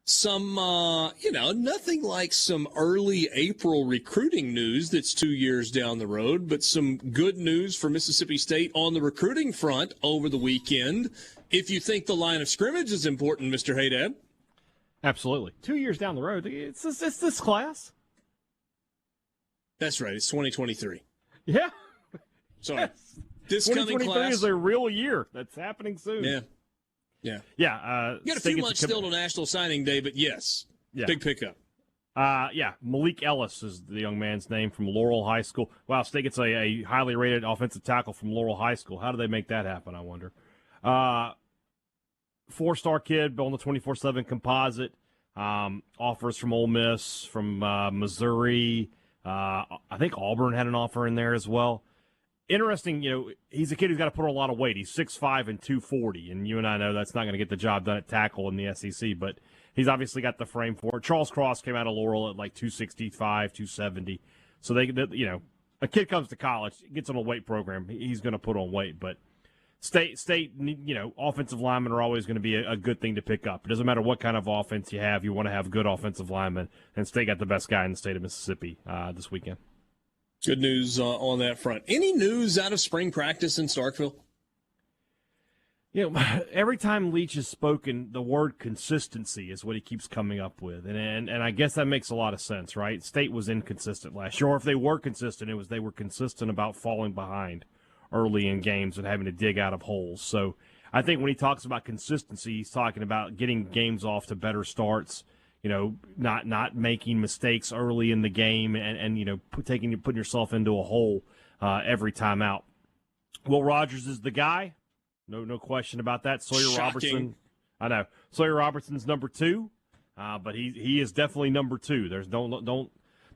Some, nothing like some early April recruiting news that's 2 years down the road, but some good news for Mississippi State on the recruiting front over the weekend. If you think the line of scrimmage is important, Mr. Haydad. Absolutely. 2 years down the road, it's this class. That's right. It's 2023. Yeah. So yes. this coming 2023 class is a real year. That's happening soon. Yeah. Yeah. You got a few months still to National Signing Day, but yes, big pickup. Malik Ellis is the young man's name from Laurel High School. Wow, State gets a highly rated offensive tackle from Laurel High School. How do they make that happen, I wonder? Four-star kid on the 24/7 composite. Offers from Ole Miss, from Missouri. I think Auburn had an offer in there as well. Interesting, he's a kid who's got to put on a lot of weight. He's 6'5" and 240, and you and I know that's not going to get the job done at tackle in the SEC, but he's obviously got the frame for it. Charles Cross came out of Laurel at like 265, 270. So a kid comes to college, gets on a weight program, he's going to put on weight, but State, offensive linemen are always going to be a good thing to pick up. It doesn't matter what kind of offense you have. You want to have good offensive linemen, and State got the best guy in the state of Mississippi this weekend. Good news on that front. Any news out of spring practice in Starkville? Every time Leach has spoken, the word consistency is what he keeps coming up with, and I guess that makes a lot of sense, right? State was inconsistent last year, or if they were consistent, it was they were consistent about falling behind early in games and having to dig out of holes. So I think when he talks about consistency, he's talking about getting games off to better starts, not making mistakes early in the game and putting yourself into a hole every time out. Will Rogers is the guy. No question about that. Shocking. Robertson. I know. Sawyer Robertson's number 2, but he is definitely number 2. There's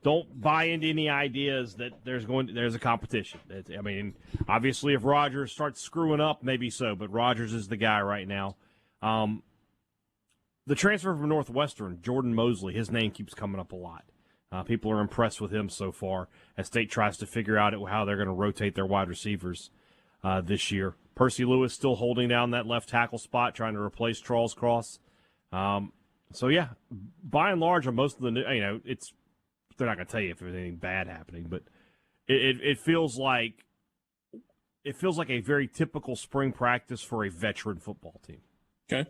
don't buy into any ideas that there's a competition. Obviously, if Rogers starts screwing up, maybe so, but Rogers is the guy right now. The transfer from Northwestern, Jordan Mosley, his name keeps coming up a lot. People are impressed with him so far as State tries to figure out how they're going to rotate their wide receivers this year. Percy Lewis still holding down that left tackle spot, trying to replace Charles Cross. By and large, on most of the they're not going to tell you if there's anything bad happening, but it feels like a very typical spring practice for a veteran football team. Okay,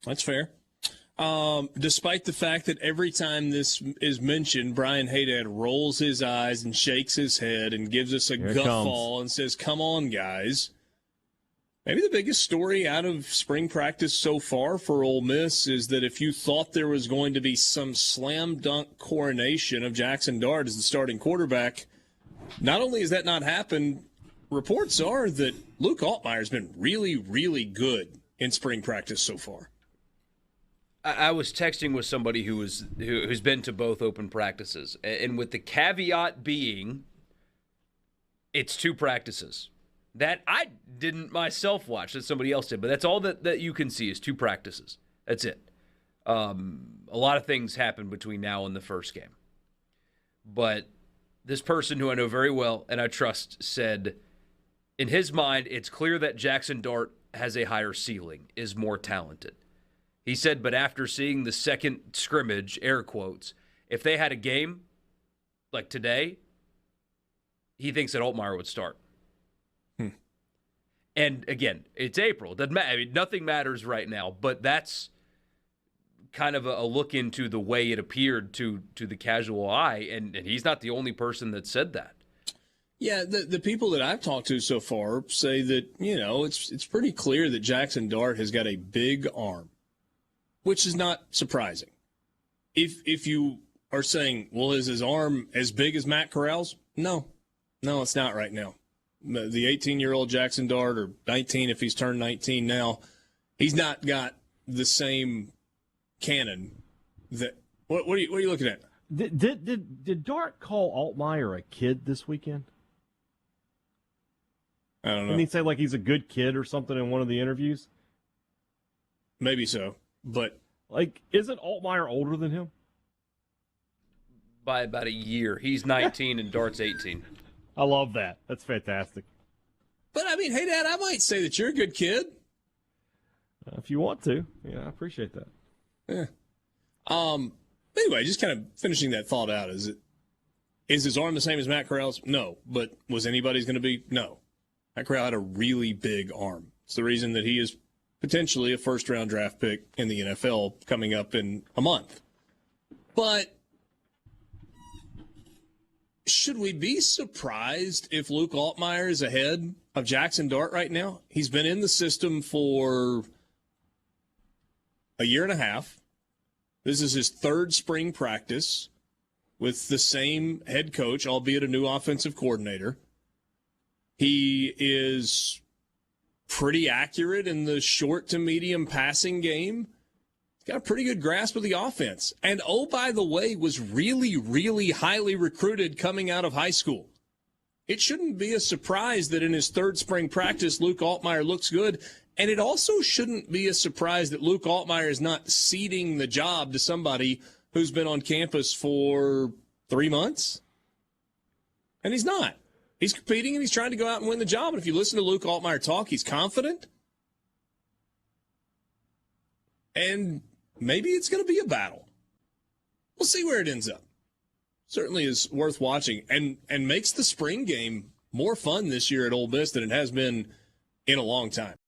that's fair. Despite the fact that every time this is mentioned, Brian Haydad rolls his eyes and shakes his head and gives us a guffaw and says, "Come on, guys." Maybe the biggest story out of spring practice so far for Ole Miss is that if you thought there was going to be some slam dunk coronation of Jackson Dart as the starting quarterback, not only has that not happened, reports are that Luke Altmaier's been really, really good in spring practice so far. I was texting with somebody who's been to both open practices, and with the caveat being it's 2 practices. That I didn't myself watch, that somebody else did, but that's all that you can see is 2 practices. That's it. A lot of things happen between now and the first game. But this person who I know very well and I trust said, in his mind, it's clear that Jackson Dart has a higher ceiling, is more talented. He said, but after seeing the second scrimmage, air quotes, if they had a game like today, he thinks that Altmaier would start. And again, it's April. Doesn't matter. Nothing matters right now, but that's kind of a look into the way it appeared to the casual eye, and he's not the only person that said that. Yeah, the people that I've talked to so far say that, it's pretty clear that Jackson Dart has got a big arm, which is not surprising. If you are saying, well, is his arm as big as Matt Corral's? No, it's not right now. The 18-year-old Jackson Dart, or 19 if he's turned 19 now, he's not got the same cannon. What are you looking at? Did Dart call Altmaier a kid this weekend? I don't know. Didn't he say like he's a good kid or something in one of the interviews? Maybe so, but isn't Altmaier older than him? By about a year. He's 19 and Dart's 18. I love that. That's fantastic. But, hey, Dad, I might say that you're a good kid. If you want to. Yeah, I appreciate that. Yeah. Anyway, just kind of finishing that thought out. Is his arm the same as Matt Corral's? No. But was anybody's going to be? No. Matt Corral had a really big arm. It's the reason that he is potentially a first-round draft pick in the NFL coming up in a month. But should we be surprised if Luke Altmaier is ahead of Jackson Dart right now? He's been in the system for a year and a half. This is his third spring practice with the same head coach, albeit a new offensive coordinator. He is pretty accurate in the short to medium passing game. He's got a pretty good grasp of the offense. And, oh, by the way, was really, really highly recruited coming out of high school. It shouldn't be a surprise that in his third spring practice, Luke Altmaier looks good. And it also shouldn't be a surprise that Luke Altmaier is not ceding the job to somebody who's been on campus for 3 months. And he's not. He's competing and he's trying to go out and win the job. And if you listen to Luke Altmaier talk, he's confident. And maybe it's going to be a battle. We'll see where it ends up. Certainly is worth watching and makes the spring game more fun this year at Ole Miss than it has been in a long time.